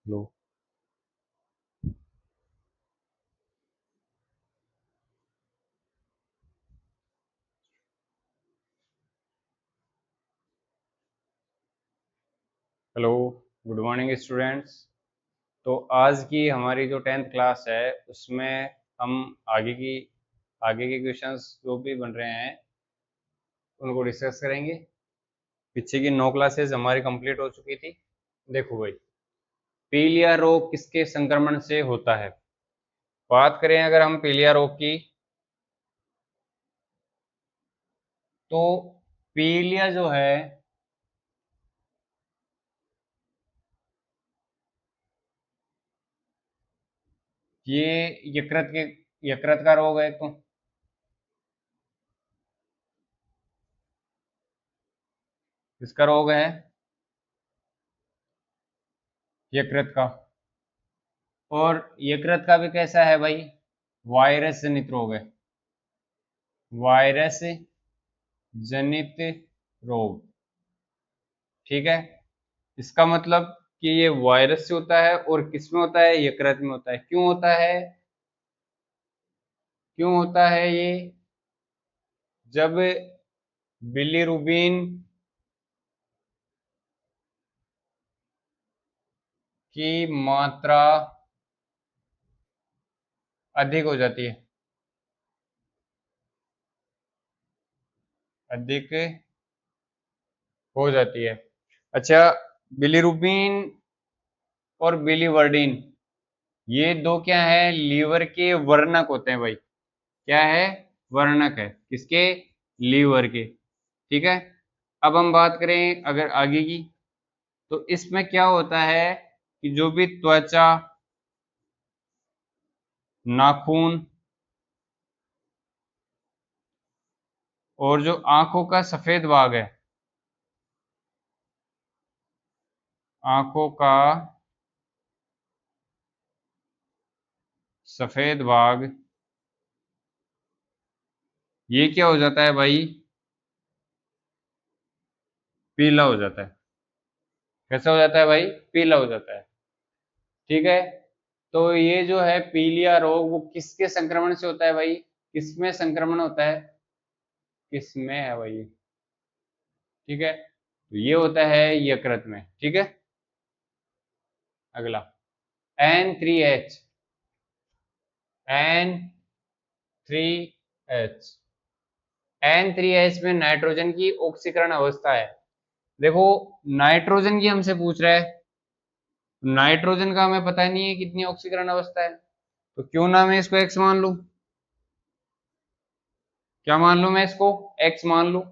लो। Hello, good morning students. तो आज की हमारी जो 10th क्लास है उसमें हम आगे के क्वेश्चंस जो भी बन रहे हैं उनको डिस्कस करेंगे। पीछे की 9 क्लासेस हमारी कंप्लीट हो चुकी थी। देखो भाई, पीलिया रोग किसके संक्रमण से होता है। बात करें अगर हम पीलिया रोग की, तो पीलिया जो है ये यकृत का रोग है। एक तो इसका रोग है यकृत का। और यकृत का भी कैसा है भाई, वायरस जनित रोग है। वायरस जनित रोग, ठीक है। इसका मतलब कि ये वायरस से होता है और किस में होता है, यकृत में होता है। क्यों होता है, क्यों होता है ये, जब बिलीरुबिन की मात्रा अधिक हो जाती है, अधिक हो जाती है। अच्छा, बिलीरुबिन और बिलीवर्डिन ये दो क्या है, लीवर के वर्णक होते हैं भाई। क्या है, वर्णक है किसके, लीवर के, ठीक है। अब हम बात करें अगर आगे की, तो इसमें क्या होता है कि जो भी त्वचा, नाखून और जो आंखों का सफेद भाग है, आंखों का सफेद भाग, ये क्या हो जाता है भाई, पीला हो जाता है। कैसा हो जाता है भाई, पीला हो जाता है, ठीक है। तो ये जो है पीलिया रोग वो किसके संक्रमण से होता है भाई, किसमें संक्रमण होता है, किसमें है भाई ये, ठीक है। तो ये होता है यकृत में, ठीक है। अगला N3H, N3H, N3H में नाइट्रोजन की ऑक्सीकरण अवस्था है। देखो, नाइट्रोजन की हमसे पूछ रहा है, नाइट्रोजन का हमें पता नहीं है कितनी ऑक्सीकरण अवस्था है, तो क्यों ना मैं इसको x मान लूं। क्या मान लूं मैं इसको, x मान लूं।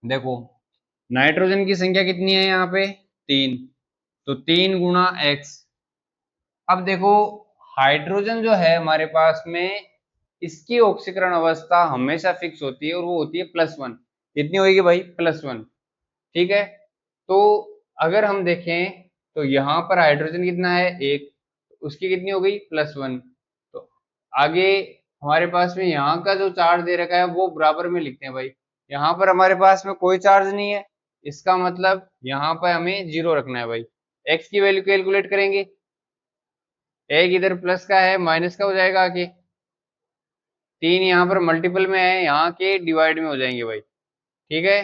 देखो, नाइट्रोजन की संख्या कितनी है यहाँ पे, 3, तो 3 × x। अब देखो, हाइड्रोजन जो है हमारे पास में, इसकी ऑक्सीकरण अवस्था हमेशा फिक्स होती है और वो होती है +1। कितनी होगी भाई, +1, ठीक है। तो अगर हम देखें तो यहाँ पर हाइड्रोजन कितना है, 1, उसकी कितनी हो गई, +1। तो आगे हमारे पास में यहाँ का जो चार्ज दे रखा है वो बराबर में लिखते हैं भाई। यहाँ पर हमारे पास में कोई चार्ज नहीं है, इसका मतलब यहाँ पर हमें 0 रखना है भाई। x की वैल्यू कैलकुलेट करेंगे, एक इधर प्लस का है, माइनस का हो जाएगा आगे। 3 यहाँ पर मल्टीपल में है, यहाँ के डिवाइड में हो जाएंगे भाई, ठीक है।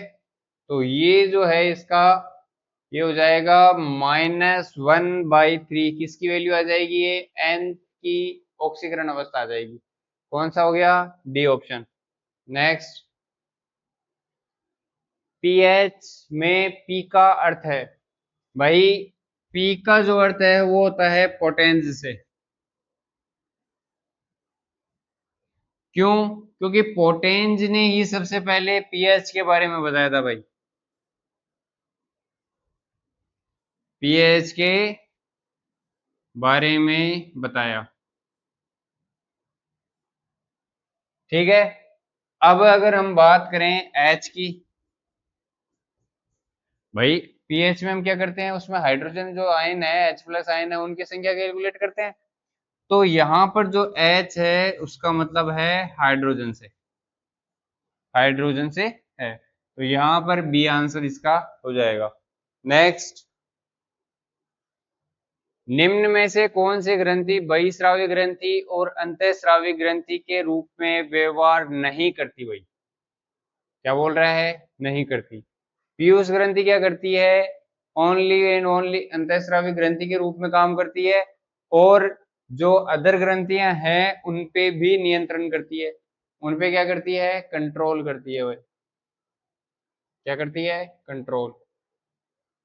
तो ये जो है इसका, ये हो जाएगा -1/3। किसकी वैल्यू आ जाएगी, ये n की ऑक्सीकरण अवस्था आ जाएगी। कौन सा हो गया, डी ऑप्शन। नेक्स्ट, पीएच में पी का अर्थ है भाई, पी का जो अर्थ है वो होता है पोटेंज से। क्यों, क्योंकि पोटेंज ने ही सबसे पहले पीएच के बारे में बताया था भाई, पीएच के बारे में बताया, ठीक है। अब अगर हम बात करें एच की, भाई पीएच में हम क्या करते हैं, उसमें हाइड्रोजन जो आयन है, H+ आयन है, उनकी संख्या कैलकुलेट करते हैं। तो यहाँ पर जो H है उसका मतलब है हाइड्रोजन से, हाइड्रोजन से है, तो यहाँ पर बी आंसर इसका हो जाएगा। नेक्स्ट, निम्न में से कौन सी ग्रंथि बहिस्रावी ग्रंथि और अंतःस्रावी ग्रंथि के रूप में व्यवहार नहीं करती? भाई क्या बोल रहा है? नहीं करती। पीयूष ग्रंथि क्या करती है? ओनली एंड ओनली अंतःस्रावी ग्रंथि के रूप में काम करती है, और जो अदर ग्रंथियां हैं उन पे भी नियंत्रण करती है। उन पे क्या करती है? कंट्रोल करती है भाई। क्या करती है? कंट्रोल।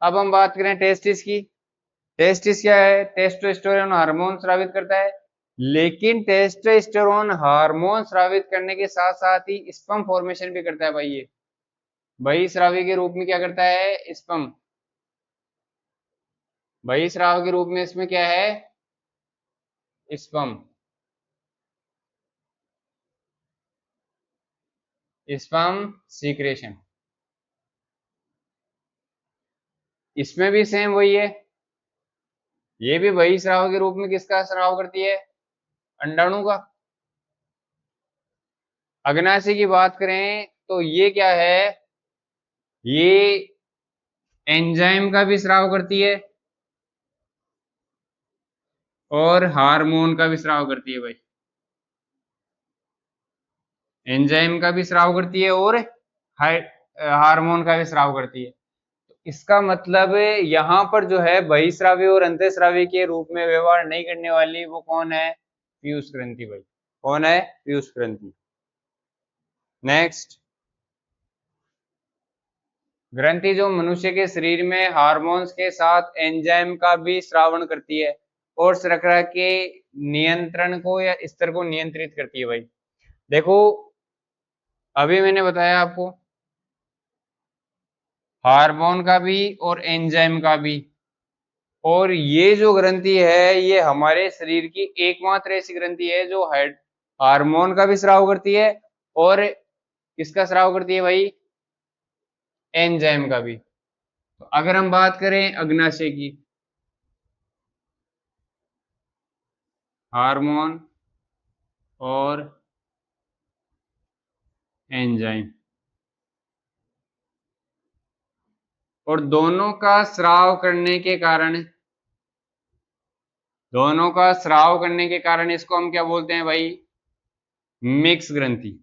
अब हम बात करें टेस्टिस की। टेस्टिस क्या है? टेस्टोस्टेरोन हार्मोन स्रावित करता है, लेकिन टेस्टोस्टेरोन हार्मोन स्रावित करने के साथ साथ ही स्पर्म फॉर्मेशन भी करता है भाई। ये बहिस्रावी के रूप में क्या करता है? स्पर्म। बहिस्राव के रूप में इसमें क्या है? स्पर्म। Sperm secretion. इसमें भी सेम वही है। ये भी बहिस्राव के रूप में किसका स्राव करती है? अंडाणु का। अग्नाशय की बात करें तो ये क्या है? ये एंजाइम का भी स्राव करती है और हार्मोन का भी स्राव करती है भाई। एंजाइम का भी स्राव करती है और हार्मोन का भी स्राव करती है। तो इसका मतलब यहाँ पर जो है बहिस्रावी और अंतःस्रावी के रूप में व्यवहार नहीं करने वाली वो कौन है? पीयूष ग्रंथि भाई। कौन है? पीयूष ग्रंथि। नेक्स्ट, ग्रंथि जो मनुष्य के शरीर में हार्मोन्स के साथ एंजाइम का भी स्रावण करती है और शर्करा के नियंत्रण को या स्तर को नियंत्रित करती है भाई। देखो, अभी मैंने बताया आपको हार्मोन का भी और एंजाइम का भी, और ये जो ग्रंथि है ये हमारे शरीर की एकमात्र ऐसी ग्रंथि है जो हार्मोन का भी स्राव करती है और किसका स्राव करती है भाई? एंजाइम का भी। तो अगर हम बात करें अग्नाशय की, हार्मोन और एंजाइम, और दोनों का स्राव करने के कारण इसको हम क्या बोलते हैं भाई? मिक्स ग्रंथि।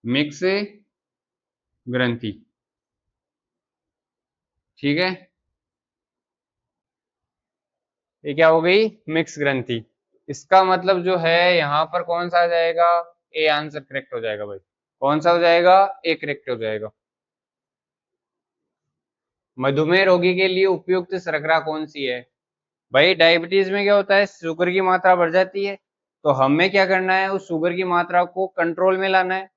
मिक्स ग्रंथि। ठीक है, ये क्या हो गई? मिक्स ग्रंथि। इसका मतलब जो है यहाँ पर कौन सा आ जाएगा? ए आंसर करेक्ट हो जाएगा भाई। कौन सा हो जाएगा? ए करेक्ट हो जाएगा। मधुमेह रोगी के लिए उपयुक्त शर्करा कौन सी है? भाई डायबिटीज में क्या होता है? शुगर की मात्रा बढ़ जाती है, तो हमें क्या करना है? उस शुगर की मात्रा को कंट्रोल में लाना है।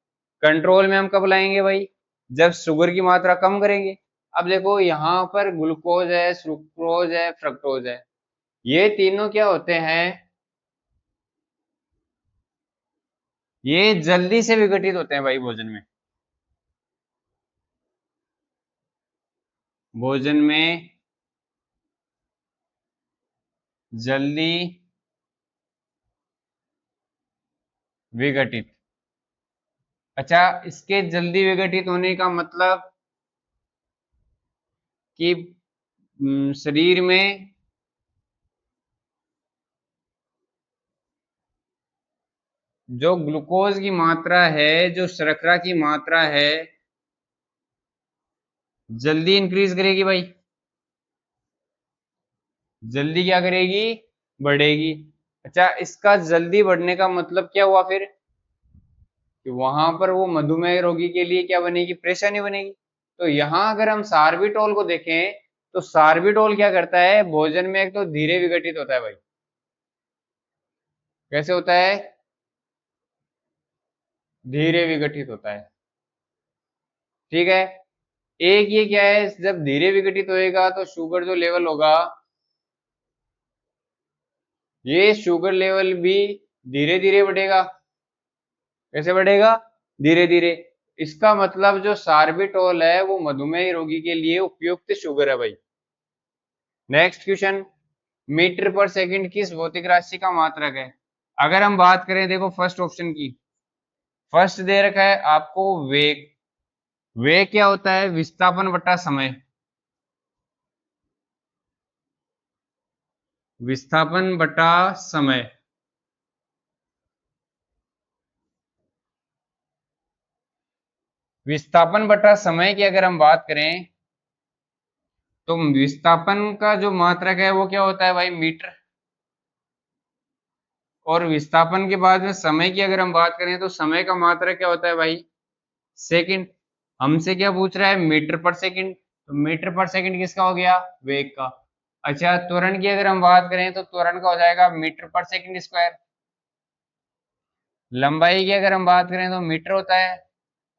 कंट्रोल में हम कब लाएंगे भाई? जब शुगर की मात्रा कम करेंगे। अब देखो यहाँ पर ग्लूकोज है, सुक्रोज है, फ्रक्टोज है, ये तीनों क्या होते हैं? ये जल्दी से विघटित होते हैं भाई भोजन में। भोजन में जल्दी विघटित। अच्छा, इसके जल्दी विघटित होने का मतलब कि शरीर में जो ग्लूकोज की मात्रा है, जो शर्करा की मात्रा है, जल्दी इंक्रीज करेगी भाई। जल्दी क्या करेगी? बढ़ेगी। अच्छा, इसका जल्दी बढ़ने का मतलब क्या हुआ फिर? कि वहां पर वो मधुमेह रोगी के लिए क्या बनेगी? परेशानी बनेगी। तो यहाँ अगर हम सार्बिटोल को देखें तो सार्बिटोल क्या करता है? भोजन में एक तो धीरे विघटित होता है भाई। कैसे होता है? धीरे विघटित होता है। ठीक है, एक ये क्या है, जब धीरे विघटित होएगा तो शुगर जो लेवल होगा, ये शुगर लेवल भी धीरे धीरे बढ़ेगा। कैसे बढ़ेगा? धीरे धीरे। इसका मतलब जो सार्बिटोल है वो मधुमेह रोगी के लिए उपयुक्त शुगर है भाई। नेक्स्ट क्वेश्चन, मीटर पर सेकंड किस भौतिक राशि का मात्रक है? अगर हम बात करें, देखो फर्स्ट ऑप्शन की, फर्स्ट दे रखा है आपको वेग। वे क्या होता है? विस्थापन बटा समय। विस्थापन बटा समय। विस्थापन बटा समय की अगर हम बात करें तो विस्थापन का जो मात्रक है वो क्या होता है भाई? मीटर। और विस्थापन के बाद में समय की अगर हम बात करें तो समय का मात्रक क्या होता है भाई? सेकंड। हमसे क्या पूछ रहा है? मीटर पर सेकंड। तो मीटर पर सेकंड किसका हो गया? वेग का। अच्छा, त्वरण की अगर हम बात करें तो त्वरण का हो जाएगा मीटर पर सेकंड स्क्वायर। लंबाई की अगर हम बात करें तो मीटर होता है।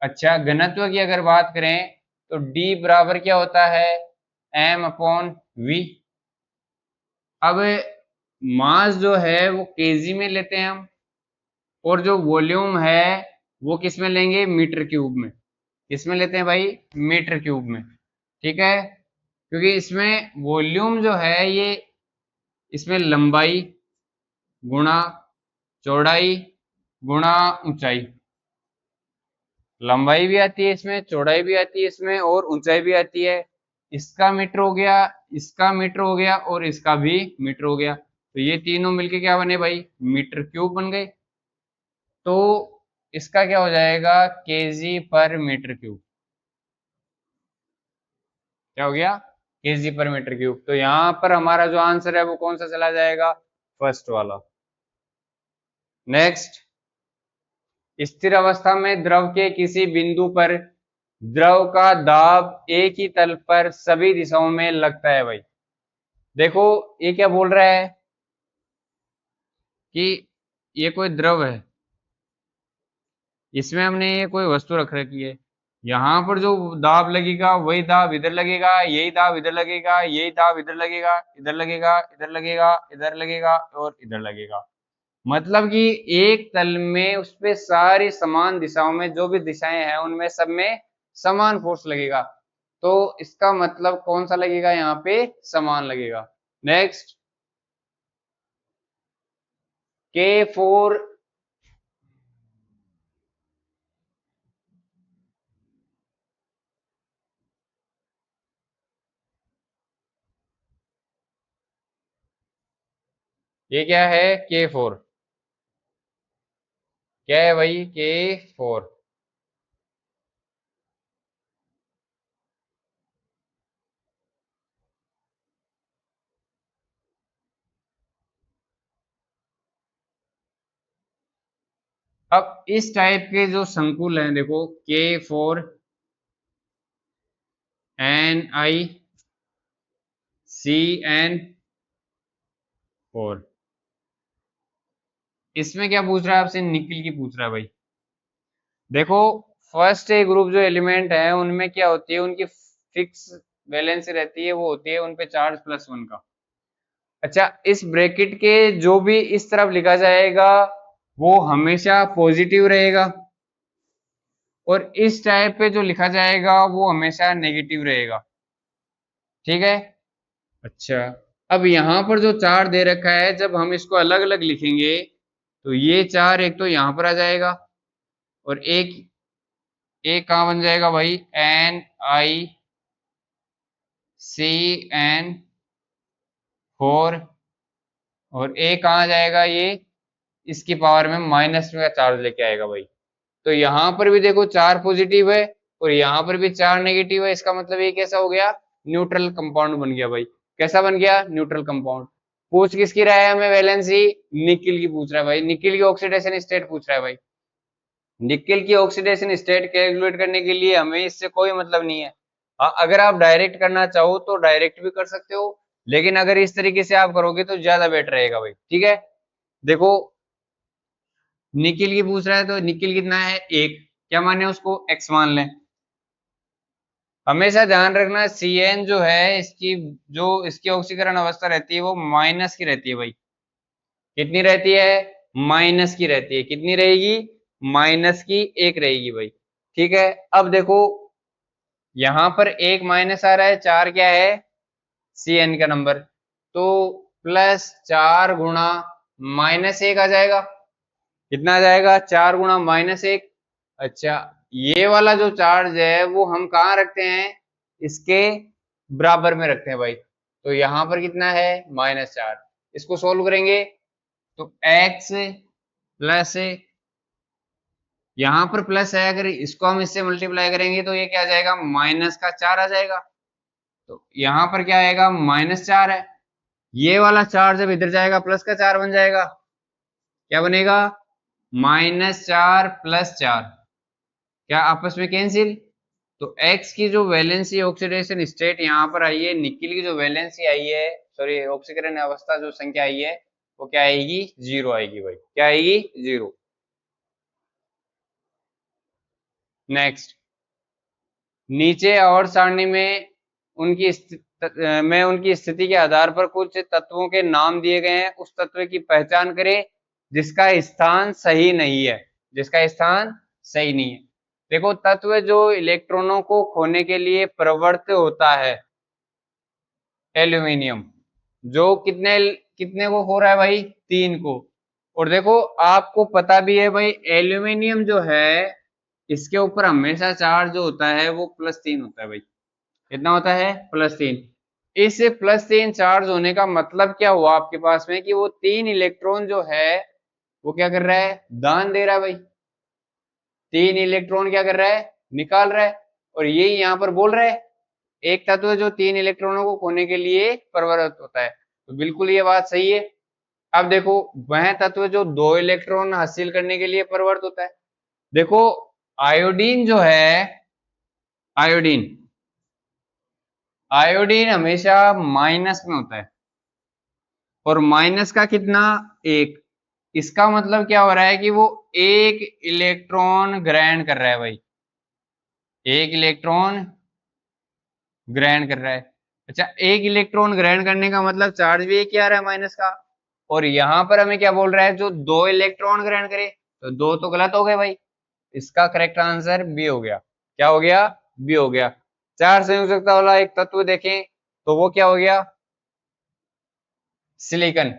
अच्छा, घनत्व की अगर बात करें तो d बराबर क्या होता है? m upon v। अब मास जो है वो केजी में लेते हैं हम, और जो वॉल्यूम है वो किस में लेंगे? मीटर क्यूब में। किस में लेते हैं भाई? मीटर क्यूब में। ठीक है, क्योंकि इसमें वॉल्यूम जो है ये, इसमें लंबाई गुणा चौड़ाई गुणा ऊंचाई। लंबाई भी आती है इसमें, चौड़ाई भी आती है इसमें, और ऊंचाई भी आती है। इसका मीटर हो गया, इसका मीटर हो गया, और इसका भी मीटर हो गया। तो ये तीनों मिलके क्या बने भाई? मीटर क्यूब बन गए। तो इसका क्या हो जाएगा? केजी पर मीटर क्यूब। क्या हो गया? केजी पर मीटर क्यूब। तो यहां पर हमारा जो आंसर है वो कौन सा चला जाएगा? फर्स्ट वाला। नेक्स्ट, स्थिर अवस्था में द्रव के किसी बिंदु पर द्रव का दाब एक ही तल पर सभी दिशाओं में लगता है भाई। देखो, ये क्या बोल रहा है कि ये कोई द्रव है, इसमें हमने ये कोई वस्तु रख रखी है, यहाँ पर जो दाब लगेगा वही दाब इधर लगेगा, यही दाब इधर लगेगा, यही दाब इधर लगेगा, इधर लगेगा, इधर लगेगा, इधर लगेगा, और इधर लगेगा। मतलब कि एक तल में उस पे सारी समान दिशाओं में जो भी दिशाएं हैं उनमें सब में समान फोर्स लगेगा। तो इसका मतलब कौन सा लगेगा? यहाँ पे समान लगेगा। नेक्स्ट, K4 ये क्या है? K4 क्या है भाई? K4। अब इस टाइप के जो संकुल हैं, देखो K4 NiCN4, इसमें क्या पूछ रहा है आपसे? निकिल की पूछ रहा है भाई। देखो, फर्स्ट ए ग्रुप जो एलिमेंट है उनमें क्या होती है? उनकी फिक्स वैलेंस रहती है, वो होती है उनपे चार्ज +1 का। अच्छा, इस ब्रैकेट के जो भी इस तरफ लिखा जाएगा वो हमेशा पॉजिटिव रहेगा, और इस टाइप पे जो लिखा जाएगा वो हमेशा नेगेटिव रहेगा। ठीक है। अच्छा, अब यहाँ पर जो चार दे रखा है, जब हम इसको अलग अलग लिखेंगे तो ये चार एक तो यहाँ पर आ जाएगा, और एक कहाँ बन जाएगा भाई? NiCN4, और एक कहाँ जाएगा? ये इसकी पावर में माइनस में का चार्ज लेके आएगा भाई। तो यहाँ पर भी देखो चार पॉजिटिव है और यहाँ पर भी चार नेगेटिव है। इसका मतलब ये कैसा हो गया? न्यूट्रल कंपाउंड बन गया भाई। कैसा बन गया? Neutral compound. पूछ किसकी रहा है हमें? वैलेंसी निकिल की पूछ रहा है भाई। निकिल की ऑक्सीडेशन स्टेट पूछ रहा है भाई। निकिल की ऑक्सीडेशन स्टेट कैलकुलेट करने के लिए हमें इससे कोई मतलब नहीं है। हाँ, अगर आप डायरेक्ट करना चाहो तो डायरेक्ट भी कर सकते हो, लेकिन अगर इस तरीके से आप करोगे तो ज्यादा बेटर रहेगा भाई। ठीक है, देखो निकिल की पूछ रहा है तो निकिल कितना है? एक। क्या माने उसको? एक्स मान लें। हमेशा ध्यान रखना Cn जो है इसकी, जो इसकी ऑक्सीकरण अवस्था रहती है वो माइनस की रहती है भाई। कितनी रहती है? माइनस की रहती है। कितनी रहेगी? माइनस की एक रहेगी भाई। ठीक है, अब देखो यहां पर एक माइनस आ रहा है, चार क्या है? Cn का नंबर। तो +4 गुणा -1 आ जाएगा। कितना आ जाएगा? 4 गुणा -1। अच्छा, ये वाला जो चार्ज है वो हम कहाँ रखते हैं, इसके बराबर में रखते हैं भाई। तो यहाँ पर कितना है, -4। इसको सोल्व करेंगे तो x प्लस, यहाँ पर प्लस है, अगर इसको हम इससे मल्टीप्लाई करेंगे तो ये क्या आ जाएगा, -4 आ जाएगा। तो यहाँ पर क्या आएगा, -4 है। ये वाला चार जब इधर जाएगा प्लस का 4 बन जाएगा, क्या बनेगा, -4 + 4, क्या आपस में कैंसिल। तो x की जो वैलेंसी ऑक्सीडेशन स्टेट यहाँ पर आई है, निकिल की जो वैलेंसी आई है, सॉरी ऑक्सीकरण अवस्था जो संख्या आई है, वो क्या आएगी, 0 आएगी भाई, क्या आएगी, 0। नेक्स्ट, नीचे और सारणी में उनकी स्थिति के आधार पर कुछ तत्वों के नाम दिए गए हैं, उस तत्व की पहचान करें जिसका स्थान सही नहीं है, जिसका स्थान सही नहीं है। देखो, तत्व जो इलेक्ट्रॉनों को खोने के लिए प्रवृत्त होता है, एल्यूमिनियम, जो कितने कितने को खो रहा है भाई, 3 को। और देखो आपको पता भी है भाई, एल्यूमिनियम जो है इसके ऊपर हमेशा चार्ज जो होता है वो +3 होता है भाई। कितना होता है, +3। इस +3 चार्ज होने का मतलब क्या हुआ आपके पास में, कि वो 3 इलेक्ट्रॉन जो है वो क्या कर रहा है, दान दे रहा है भाई। 3 इलेक्ट्रॉन क्या कर रहा है, निकाल रहा है। और यही यहाँ पर बोल रहा है, एक तत्व जो 3 इलेक्ट्रॉनों को खोने के लिए प्रवृत्त होता है। तो बिल्कुल ये बात सही है। अब देखो, वह तत्व जो 2 इलेक्ट्रॉन हासिल करने के लिए प्रवृत्त होता है। देखो, आयोडीन जो है, आयोडीन आयोडीन हमेशा माइनस में होता है, और माइनस का कितना, 1। इसका मतलब क्या हो रहा है, कि वो 1 इलेक्ट्रॉन ग्रहण कर रहा है भाई, 1 इलेक्ट्रॉन ग्रहण कर रहा है। अच्छा, 1 इलेक्ट्रॉन ग्रहण करने का मतलब चार्ज भी एक ही आ रहा है, माइनस का। और यहाँ पर हमें क्या बोल रहा है, जो 2 इलेक्ट्रॉन ग्रहण करे, तो 2 तो गलत हो गए भाई। इसका करेक्ट आंसर बी हो गया। क्या हो गया, बी हो गया। 4 संयोजकता वाला एक तत्व देखें तो वो क्या हो गया, सिलिकॉन।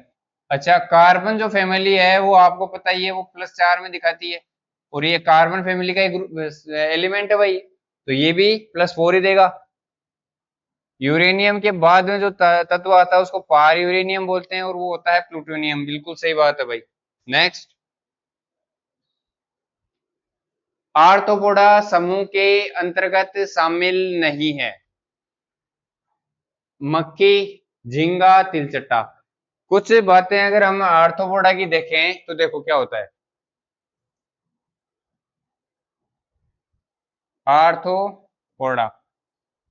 अच्छा, कार्बन जो फैमिली है वो आपको पता ही है, वो +4 में दिखाती है, और ये कार्बन फैमिली का एक एलिमेंट है भाई, तो ये भी +4 ही देगा। यूरेनियम के बाद में जो तत्व आता है उसको पार यूरेनियम बोलते हैं, और वो होता है प्लूटोनियम। बिल्कुल सही बात है भाई। नेक्स्ट, आर्थ्रोपोडा समूह के अंतर्गत शामिल नहीं है, मक्खी, झींगा, तिलचट्टा। कुछ बातें अगर हम आर्थ्रोपोडा की देखें तो देखो क्या होता है, आर्थ्रोपोडा,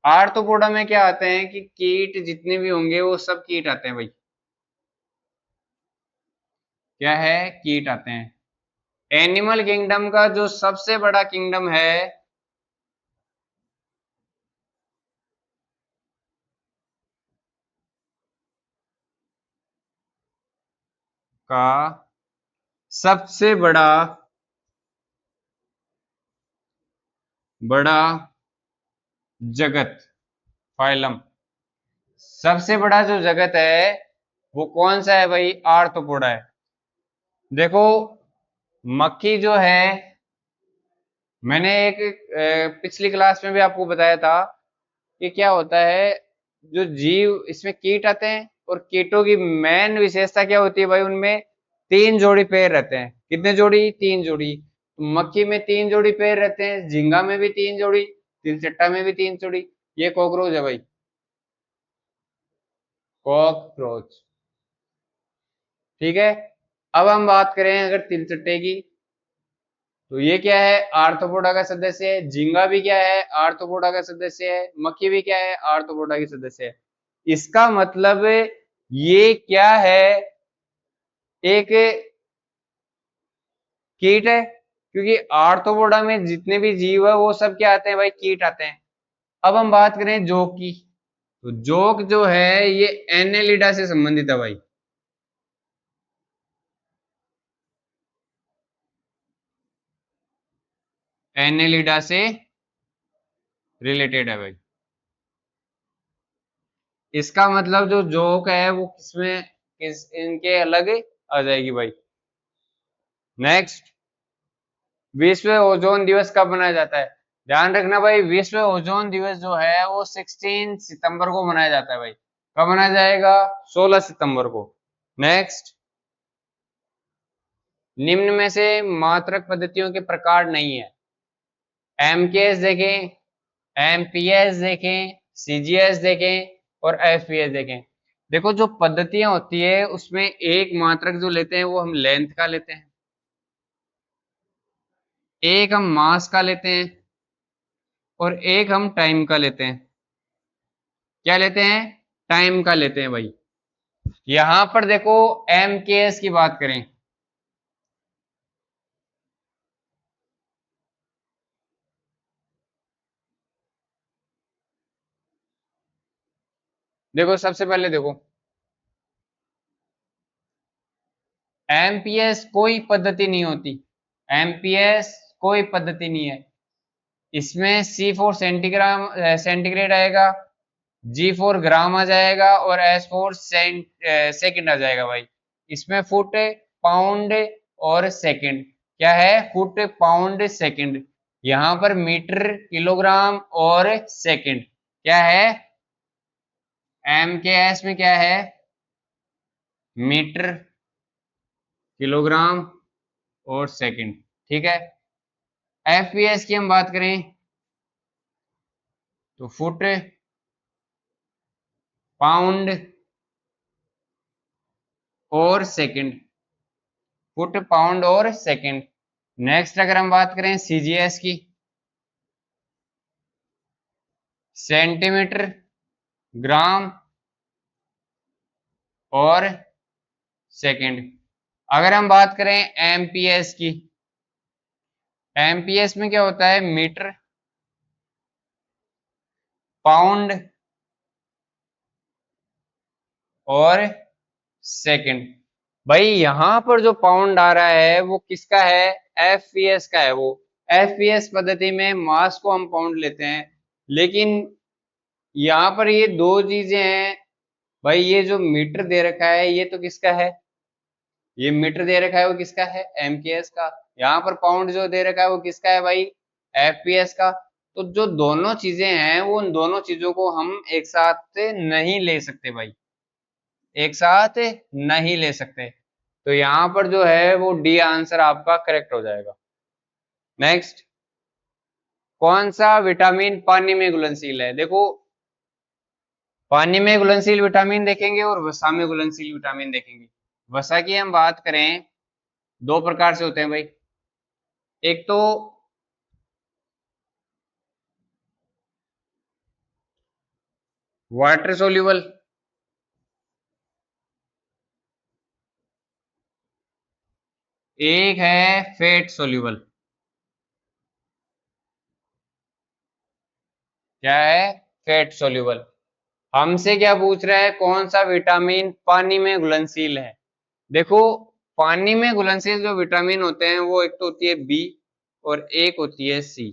आर्थ्रोपोडा में क्या आते हैं, कि कीट जितने भी होंगे वो सब कीट आते हैं भाई। क्या है, कीट आते हैं। एनिमल किंगडम का जो सबसे बड़ा किंगडम है, का सबसे बड़ा जगत, फाइलम, सबसे बड़ा जो जगत है वो कौन सा है भाई, आर्थ्रोपोडा है। देखो, मक्खी जो है, मैंने एक पिछली क्लास में भी आपको बताया था कि क्या होता है, जो जीव इसमें कीट आते हैं, और कीटों की मेन विशेषता क्या होती है भाई, उनमें 3 जोड़ी पैर रहते हैं। कितने जोड़ी, 3 जोड़ी। मक्खी में 3 जोड़ी पैर रहते हैं, झींगा में भी 3 जोड़ी, तिलचट्टा में भी 3 जोड़ी। ये कॉकरोच है भाई, कॉकरोच। ठीक है। अब हम बात करें अगर तिलचट्टे की, तो ये क्या है, आर्थ्रोपोडा का सदस्य है। झींगा भी क्या है, आर्थ्रोपोडा का सदस्य है। मक्खी भी क्या है, आर्थ्रोपोडा की सदस्य है। इसका मतलब ये क्या है, एक कीट है, क्योंकि आर्थ्रोपोडा में जितने भी जीव है वो सब क्या आते हैं भाई, कीट आते हैं। अब हम बात करें जोक की, तो जोक जो है ये एनेलिडा से संबंधित है भाई। एनेलिडा से रिलेटेड है भाई। इसका मतलब जो जोक है वो किसमें, किस इनके अलग आ जाएगी भाई। नेक्स्ट, विश्व ओजोन दिवस कब मनाया जाता है? ध्यान रखना भाई, विश्व ओजोन दिवस जो है वो 16 सितंबर को मनाया जाता है भाई। कब मनाया जाएगा? 16 सितंबर को। नेक्स्ट, निम्न में से मात्रक पद्धतियों के प्रकार नहीं है। एमकेएस देखें, एमपीएस देखें, सीजीएस देखें और एफपीएस देखें। देखो जो पद्धतियां होती है उसमें एक मात्रक जो लेते हैं वो हम लेंथ का लेते हैं, एक हम मास का लेते हैं और एक हम टाइम का लेते हैं। क्या लेते हैं? टाइम का लेते हैं भाई। यहां पर देखो एमकेएस की बात करें, देखो सबसे पहले देखो एमपीएस कोई पद्धति नहीं होती, एमपीएस कोई पद्धति नहीं है। इसमें सी फोर सेंटीग्रेड आएगा, जी फोर ग्राम आ जाएगा और एस फोर सेकेंड आ जाएगा भाई। इसमें फुट, पाउंड और सेकंड क्या है? Foot, pound, second. यहां पर मीटर, किलोग्राम और सेकंड क्या है? एम के एस में क्या है? मीटर, किलोग्राम और सेकंड। ठीक है। एफपीएस की हम बात करें तो फुट, पाउंड और सेकंड, फुट, पाउंड और सेकंड। नेक्स्ट अगर हम बात करें सीजीएस की, सेंटीमीटर, ग्राम और सेकंड। अगर हम बात करें एमपीएस की, एमपीएस में क्या होता है? मीटर, पाउंड और सेकंड। भाई यहां पर जो पाउंड आ रहा है वो किसका है? एफपीएस का है वो। एफपीएस पद्धति में मास को हम पाउंड लेते हैं, लेकिन यहाँ पर ये दो चीजें हैं भाई। ये जो मीटर दे रखा है ये तो किसका है? ये मीटर दे रखा है वो किसका है? एमकेएस का। यहाँ पर पाउंड जो दे रखा है वो किसका है भाई? एफपीएस का। तो जो दोनों चीजें हैं वो उन दोनों चीजों को हम एक साथ नहीं ले सकते भाई, एक साथ नहीं ले सकते। तो यहाँ पर जो है वो डी आंसर आपका करेक्ट हो जाएगा। नेक्स्ट, कौन सा विटामिन पानी में घुलनशील है? देखो पानी में घुलनशील विटामिन देखेंगे और वसा में घुलनशील विटामिन देखेंगे। वसा की हम बात करें, दो प्रकार से होते हैं भाई। एक तो वाटर सोल्यूबल, एक है फेट सोल्यूबल। क्या है? Fat soluble. हमसे क्या पूछ रहा है? कौन सा विटामिन पानी में घुलनशील है? देखो पानी में घुलनशील जो विटामिन होते हैं वो एक तो होती है बी और एक होती है सी।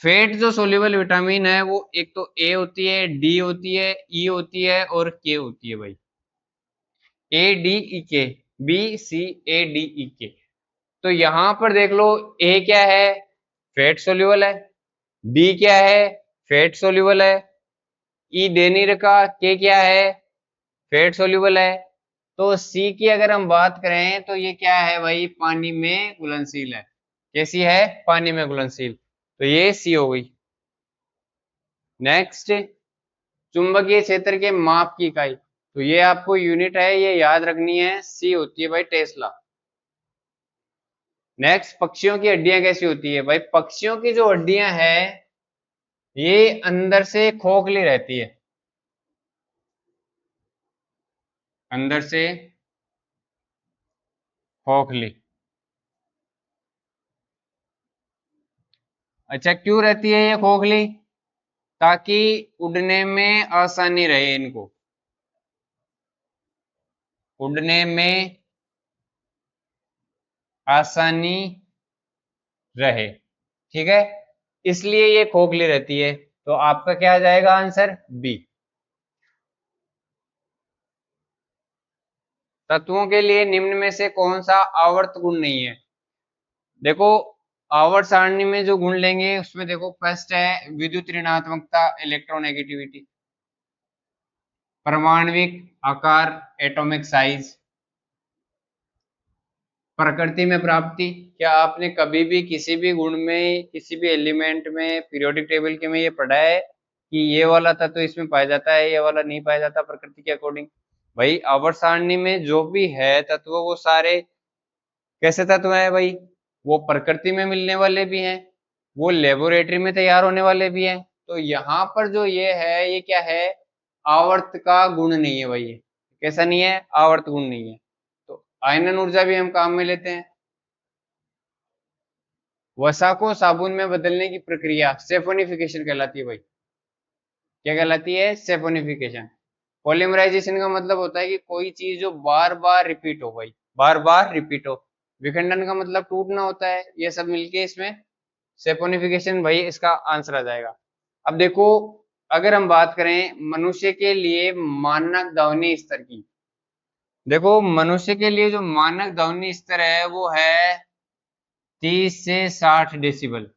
फेट जो सोल्यूबल विटामिन है वो एक तो ए होती है, डी होती है, ई होती है और के होती है भाई। ए डी ई के, B C, A D E के। तो यहां पर देख लो, ए क्या है? फेट सोल्यूबल है। डी क्या है? फेट सोल्यूबल है। ई दे नहीं रखा, के क्या है? फेट सोल्यूबल है। तो सी की अगर हम बात करें तो ये क्या है भाई? पानी में घुलनशील है। कैसी है? पानी में घुलनशील। तो ये सी हो गई। नेक्स्ट, चुंबकीय क्षेत्र के माप की इकाई, तो ये आपको यूनिट है, ये याद रखनी है, सी होती है भाई टेस्ला। नेक्स्ट, पक्षियों की हड्डियां कैसी होती है? भाई पक्षियों की जो हड्डियां हैं ये अंदर से खोखली रहती है, अंदर से खोखली। अच्छा क्यों रहती है ये खोखली? ताकि उड़ने में आसानी रहे इनको, उड़ने में आसानी रहे। ठीक है, इसलिए ये खोखली रहती है। तो आपका क्या आ जाएगा आंसर? बी। तत्वों के लिए निम्न में से कौन सा आवर्त गुण नहीं है? देखो आवर्त सारणी में जो गुण लेंगे उसमें देखो फर्स्ट है विद्युत ऋणात्मकता इलेक्ट्रोनेगेटिविटी, परमाणविक आकार एटॉमिक साइज, प्रकृति में प्राप्ति। क्या आपने कभी भी किसी भी गुण में किसी भी एलिमेंट में पीरियोडिक टेबल के में ये पढ़ा है कि ये वाला तत्व इसमें पाया जाता है ये वाला नहीं पाया जाता प्रकृति के अकॉर्डिंग? भाई आवर्त सारणी में जो भी है तत्व वो सारे कैसे तत्व है भाई? वो प्रकृति में मिलने वाले भी हैं, वो लेबोरेटरी में तैयार होने वाले भी हैं। तो यहाँ पर जो ये है ये क्या है? आवर्त का गुण नहीं है भाई। ये कैसा नहीं है? आवर्त गुण नहीं है। तो आयनन ऊर्जा भी हम काम में लेते हैं। वसा को साबुन में बदलने की प्रक्रिया सेफोनिफिकेशन कहलाती है भाई। क्या कहलाती है? सेफोनिफिकेशन। पॉलीमराइजेशन का मतलब होता है कि कोई चीज जो बार बार रिपीट हो भाई, बार बार रिपीट हो। विखंडन का मतलब टूटना होता है। ये सब मिलके इसमें सेफोनिफिकेशन भाई इसका आंसर आ जाएगा। अब देखो अगर हम बात करें मनुष्य के लिए मानक ध्वनि स्तर की, देखो मनुष्य के लिए जो मानक ध्वनि स्तर है वो है 30 से 60 डेसिबल।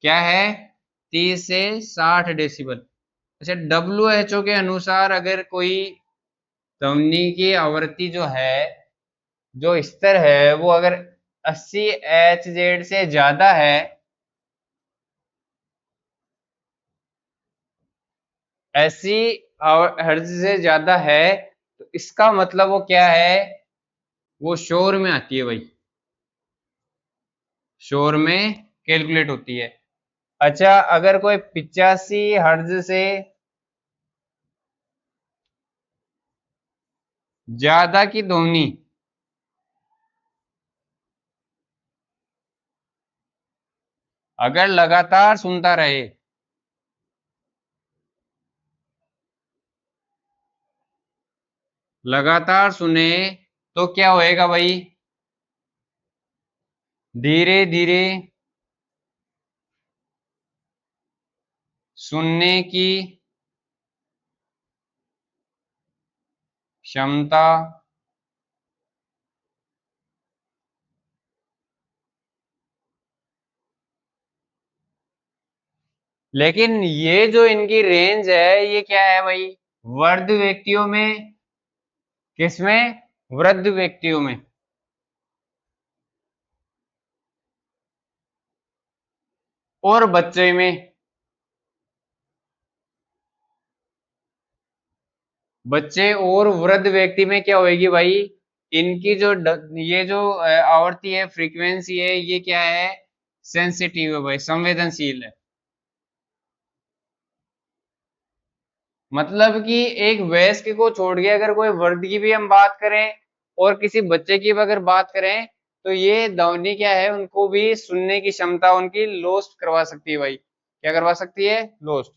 क्या है? 30 से 60 डेसिबल। अच्छा WHO के अनुसार अगर कोई ध्वनि की आवृत्ति जो है, जो स्तर है वो अगर 80 Hz से ज्यादा है, 80 हर्ट्ज से ज्यादा है, तो इसका मतलब वो क्या है? वो शोर में आती है भाई, शोर में कैलकुलेट होती है। अच्छा अगर कोई 85 हर्ट्ज से ज्यादा की ध्वनि अगर लगातार सुनता रहे, लगातार सुने, तो क्या होएगा भाई? धीरे धीरे सुनने की क्षमता लेकिन ये जो इनकी रेंज है ये क्या है भाई? वृद्ध व्यक्तियों में, किसमें? वृद्ध व्यक्तियों में। और बच्चे में, बच्चे और वृद्ध व्यक्ति में क्या होएगी भाई? इनकी जो ये जो आवृत्ति है, फ्रीक्वेंसी है, ये क्या है? सेंसिटिव है भाई, संवेदनशील है। मतलब कि एक वयस्क को छोड़ के अगर कोई वृद्ध की भी हम बात करें और किसी बच्चे की भी अगर बात करें तो ये ध्वनि क्या है? उनको भी सुनने की क्षमता उनकी लॉस्ट करवा सकती है भाई। क्या करवा सकती है? लॉस्ट।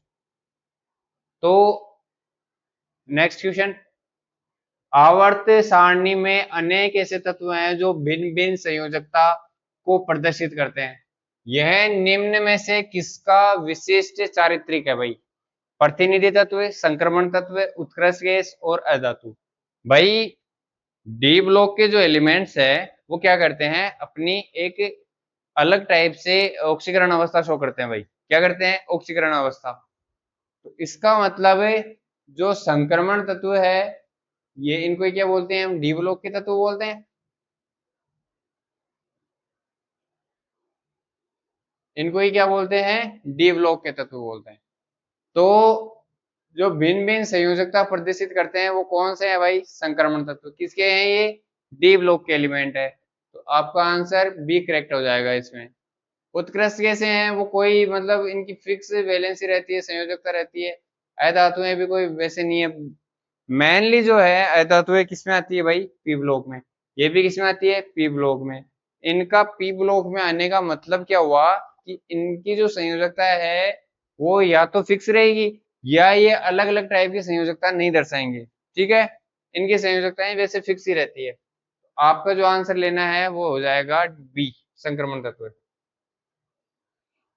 तो नेक्स्ट क्वेश्चन, आवर्त सारणी में अनेक ऐसे तत्व हैं जो भिन्न भिन्न संयोजकता को प्रदर्शित करते हैं। यह निम्न में से किसका विशिष्ट चारित्रिक है भाई? प्रतिनिधि तत्व, संक्रमण तत्व, उत्कृष्ट गैस और अधातु। भाई डी ब्लॉक के जो एलिमेंट्स है वो क्या करते हैं? अपनी एक अलग टाइप से ऑक्सीकरण अवस्था शो करते हैं भाई। क्या करते हैं? ऑक्सीकरण अवस्था। तो इसका मतलब है जो संक्रमण तत्व है ये इनको क्या बोलते हैं? हम डी ब्लॉक के तत्व बोलते हैं। इनको ही क्या बोलते हैं? डी ब्लॉक के तत्व बोलते हैं। तो जो भिन्न भिन्न संयोजकता प्रदर्शित करते हैं वो कौन से हैं भाई? संक्रमण तत्व। किसके हैं ये? डी ब्लॉक के एलिमेंट है। तो आपका आंसर बी करेक्ट हो जाएगा इसमें। उत्कृष्ट कैसे हैं? वो कोई मतलब इनकी फिक्स वैलेंसी रहती है, संयोजकता रहती है। अधातुएं भी कोई वैसे नहीं है। मेनली जो है अधातुएं किसमें आती है भाई? पी ब्लॉक में। ये भी किसमें आती है? पी ब्लॉक में। इनका पी ब्लॉक में आने का मतलब क्या हुआ कि इनकी जो संयोजकता है वो या तो फिक्स रहेगी या ये अलग अलग टाइप की संयोजकता नहीं दर्शाएंगे। ठीक है, इनकी संयोजकताएं वैसे फिक्स ही रहती है। आपका जो आंसर लेना है वो हो जाएगा बी, संक्रमण तत्व।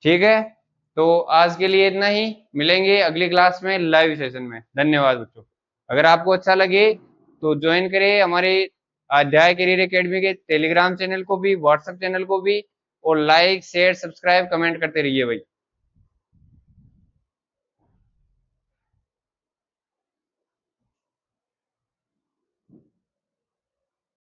ठीक है, तो आज के लिए इतना ही। मिलेंगे अगली क्लास में लाइव सेशन में। धन्यवाद बच्चों। अगर आपको अच्छा लगे तो ज्वाइन करें हमारे अध्याय करियर एकेडमी के टेलीग्राम चैनल को भी, व्हाट्सएप चैनल को भी, और लाइक शेयर सब्सक्राइब कमेंट करते रहिए भाई।